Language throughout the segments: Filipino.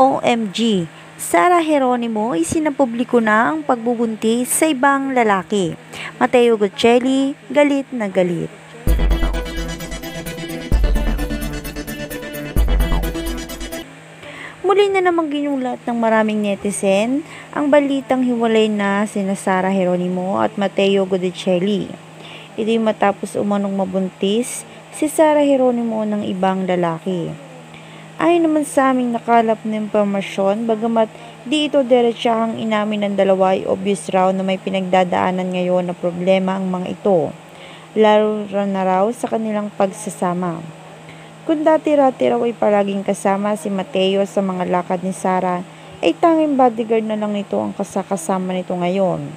OMG! Sara Geronimo isinapubliko na ang pagbubuntis sa ibang lalaki. Matteo Guccelli, galit na galit. Muli na namang ginulat ng maraming netizen ang balitang hiwalay na sina Sara Geronimo at Matteo Guccelli. Ito'y matapos umanong mabuntis si Sara Geronimo ng ibang lalaki. Ayon naman sa aming nakalap na impormasyon, bagamat di ito diretsahang inamin ng dalawa, ay obvious raw na may pinagdadaanan ngayon na problema ang mga ito, lalo na raw sa kanilang pagsasama. Kung dati-rati raw ay palaging kasama si Matteo sa mga lakad ni Sara, ay tanging bodyguard na lang nito ang kasama nito ngayon.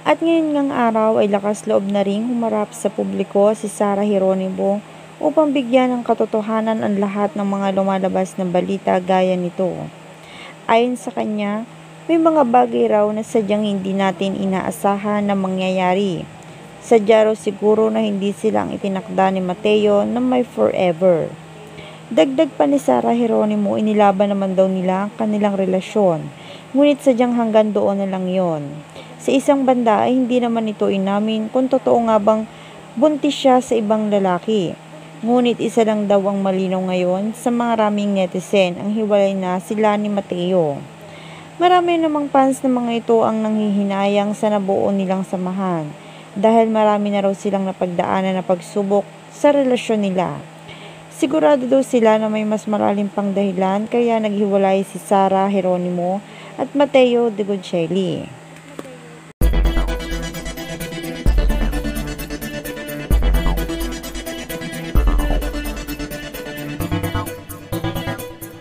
At ngayon ngang araw ay lakas loob na ring humarap sa publiko si Sara Geronimo upang bigyan ng katotohanan ang lahat ng mga lumalabas na balita gaya nito. Ayon sa kanya, may mga bagay raw na sadyang hindi natin inaasahan na mangyayari. Sadya raw siguro na hindi sila ang itinakda ni Matteo na may forever. Dagdag pa ni Sara Geronimo, inilaban naman daw nila ang kanilang relasyon, ngunit sadyang hanggang doon na lang yon. Sa isang banda ay hindi naman ito inamin kung totoo nga bang buntis siya sa ibang lalaki. Ngunit isa lang daw ang malinaw ngayon sa maraming netizen, ang hiwalay na sila ni Matteo. Marami namang fans ng mga ito ang nanghihinayang sa nabuo nilang samahan dahil marami na raw silang napagdaanan na pagsubok sa relasyon nila. Sigurado daw sila na may mas malalim pang dahilan kaya naghiwalay si Sara Geronimo at Matteo Guccelli.